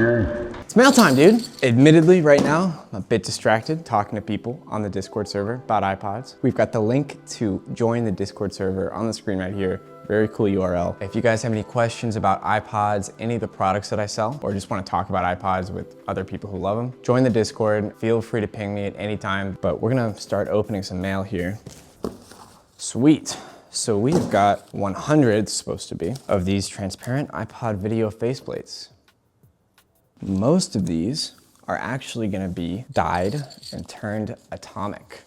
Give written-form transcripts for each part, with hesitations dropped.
It's mail time, dude. Admittedly, right now, I'm a bit distracted talking to people on the Discord server about iPods. We've got the link to join the Discord server on the screen right here. Very cool URL. If you guys have any questions about iPods, any of the products that I sell, or just want to talk about iPods with other people who love them, join the Discord. Feel free to ping me at any time, but we're gonna start opening some mail here. Sweet. So we've got 100, supposed to be, of these transparent iPod video faceplates. Most of these are actually gonna be dyed and turned atomic.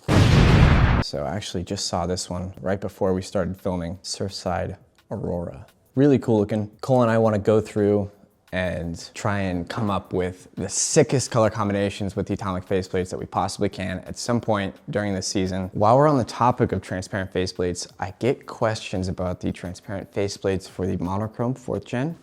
So I actually just saw this one right before we started filming, Surfside Aurora. Really cool looking. Cole and I wanna go through and try and come up with the sickest color combinations with the atomic faceplates that we possibly can at some point during this season. While we're on the topic of transparent faceplates, I get questions about the transparent faceplates for the monochrome 4th gen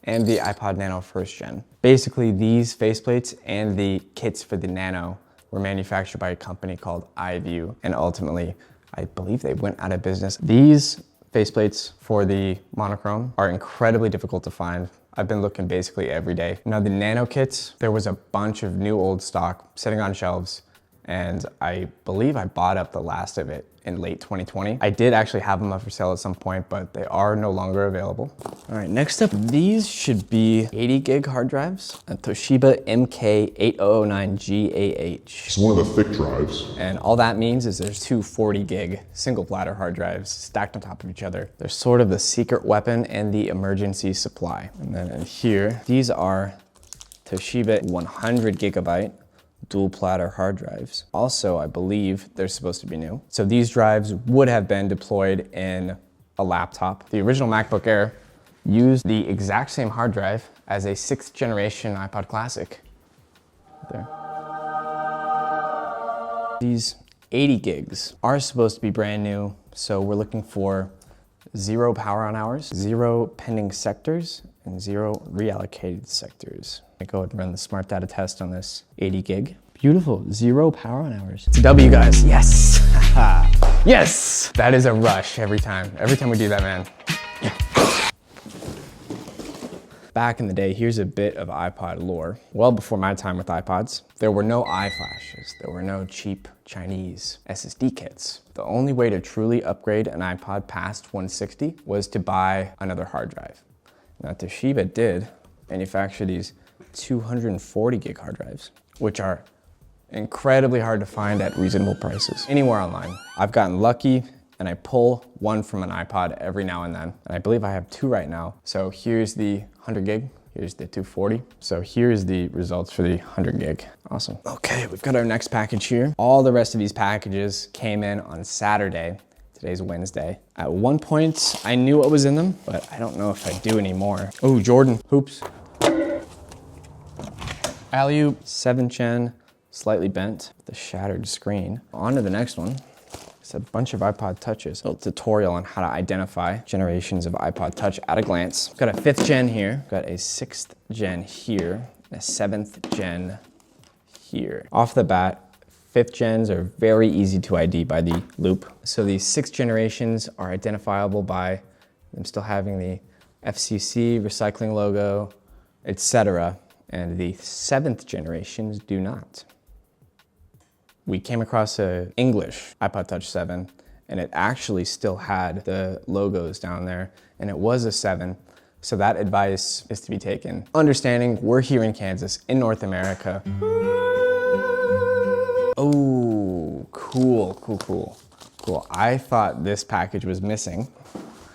and the iPod Nano 1st gen. Basically, these faceplates and the kits for the Nano were manufactured by a company called iView, and ultimately, I believe they went out of business. These faceplates for the monochrome are incredibly difficult to find. I've been looking basically every day. Now the Nano kits, there was a bunch of new old stock sitting on shelves, and I believe I bought up the last of it in late 2020. I did actually have them up for sale at some point, but they are no longer available. All right, next up, these should be 80 gig hard drives, a Toshiba MK8009GAH. It's one of the thick drives. And all that means is there's two 40 gig single platter hard drives stacked on top of each other. They're sort of the secret weapon and the emergency supply. And then in here, these are Toshiba 100 gigabyte dual platter hard drives. Also, I believe they're supposed to be new. So these drives would have been deployed in a laptop. The original MacBook Air used the exact same hard drive as a 6th generation iPod Classic. There. These 80 gigs are supposed to be brand new, so we're looking for 0 power on hours, 0 pending sectors, and 0 reallocated sectors. I go ahead and run the smart data test on this 80 gig. Beautiful, 0 power on hours. It's a W, guys, yes! Yes! That is a rush every time we do that, man. Back in the day, here's a bit of iPod lore. Well before my time with iPods, there were no iFlashes. There were no cheap Chinese SSD kits. The only way to truly upgrade an iPod past 160 was to buy another hard drive. Now Toshiba did manufacture these 240 gig hard drives, which are incredibly hard to find at reasonable prices anywhere online. I've gotten lucky and I pull one from an iPod every now and then. And I believe I have 2 right now. So here's the 100 gig, here's the 240. So here's the results for the 100 gig. Awesome. Okay, we've got our next package here. All the rest of these packages came in on Saturday. Today's Wednesday. At one point, I knew what was in them, but I don't know if I do anymore. Oh, Jordan, hoops. Alley-oop, 7th gen, slightly bent, the shattered screen. On to the next one. It's a bunch of iPod Touches. A tutorial on how to identify generations of iPod Touch at a glance. Got a 5th gen here, got a 6th gen here, a 7th gen here. Off the bat, 5th gens are very easy to ID by the loop. So the 6th generations are identifiable by them still having the FCC recycling logo, etc. And the 7th generations do not. We came across an English iPod Touch 7, and it actually still had the logos down there, and it was a 7, so that advice is to be taken. Understanding we're here in Kansas, in North America. Oh, cool. I thought this package was missing.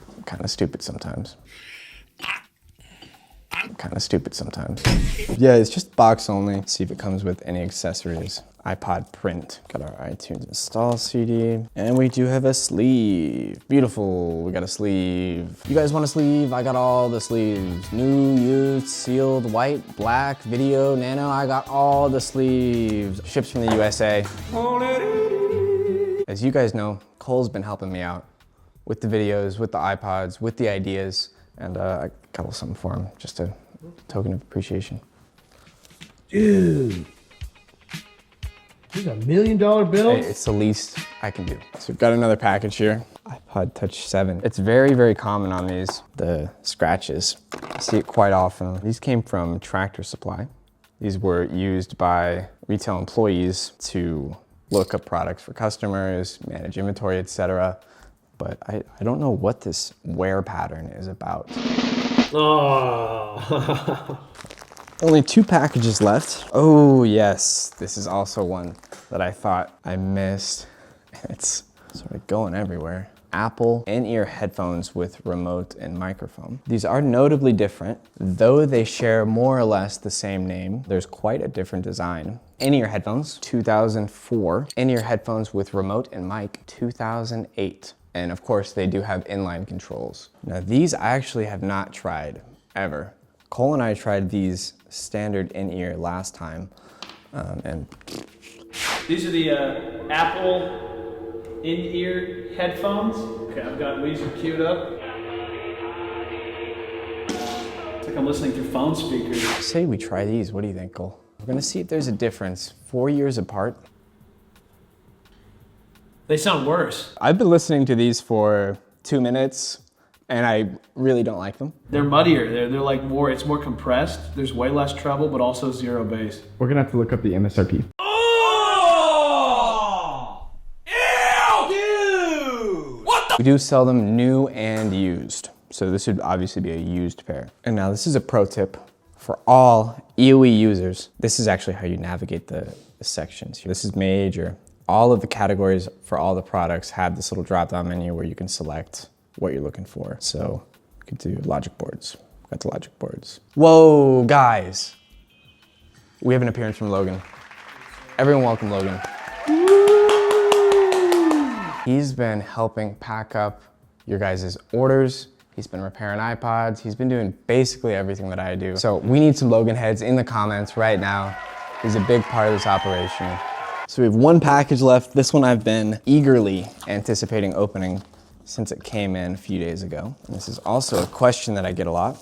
I'm kind of stupid sometimes. Yeah, it's just box only. Let's see if it comes with any accessories. iPod print. Got our iTunes install CD. And we do have a sleeve. Beautiful, we got a sleeve. You guys want a sleeve? I got all the sleeves. New, used, sealed, white, black, video, nano. I got all the sleeves. Ships from the USA. As you guys know, Cole's been helping me out with the videos, with the iPods, with the ideas. And I got something for him, just a token of appreciation. Dude. This is $1 million bill? Hey, it's the least I can do. So we've got another package here. iPod Touch 7. It's very, very common on these, the scratches. I see it quite often. These came from Tractor Supply. These were used by retail employees to look up products for customers, manage inventory, etc. But I don't know what this wear pattern is about. Oh. Only 2 packages left. Oh yes, this is also one that I thought I missed. It's sort of going everywhere. Apple in-ear headphones with remote and microphone. These are notably different, though they share more or less the same name. There's quite a different design. In-ear headphones, 2004. In-ear headphones with remote and mic, 2008. And of course, they do have inline controls. Now these I actually have not tried, ever. Cole and I tried these standard in-ear last time, and These are the Apple in-ear headphones. Okay, I've got Weezer queued up. It's like I'm listening through phone speakers. say we try these. What do you think, Cole? We're gonna see if there's a difference. 4 years apart. They sound worse. I've been listening to these for 2 minutes, and I really don't like them. They're muddier. They're like more, it's more compressed. There's way less treble, but also zero bass. We're gonna have to look up the MSRP. We do sell them new and used. So this would obviously be a used pair. And now this is a pro tip for all EOE users. This is actually how you navigate the sections. This is major. All of the categories for all the products have this little drop-down menu where you can select what you're looking for. So we could do logic boards. Got the logic boards. Whoa, guys. We have an appearance from Logan. Everyone welcome Logan. He's been helping pack up your guys' orders. He's been repairing iPods. He's been doing basically everything that I do. So we need some Logan heads in the comments right now. He's a big part of this operation. So we have 1 package left. This one I've been eagerly anticipating opening since it came in a few days ago. And this is also a question that I get a lot.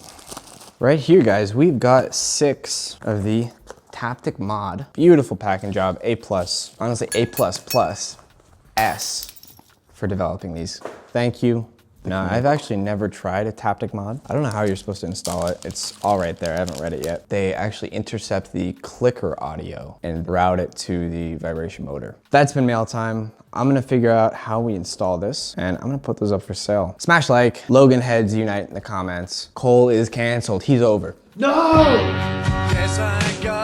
Right here, guys, we've got 6 of the Taptic Mod. Beautiful packing job, A+. Honestly, A++, S for developing these. Thank you. No, I've actually never tried a Taptic Mod. I don't know how you're supposed to install it. It's all right there, I haven't read it yet. They actually intercept the clicker audio and route it to the vibration motor. That's been mail time. I'm gonna figure out how we install this, and I'm gonna put those up for sale. Smash like, Logan heads unite in the comments. Cole is canceled, he's over. No! Yes, I got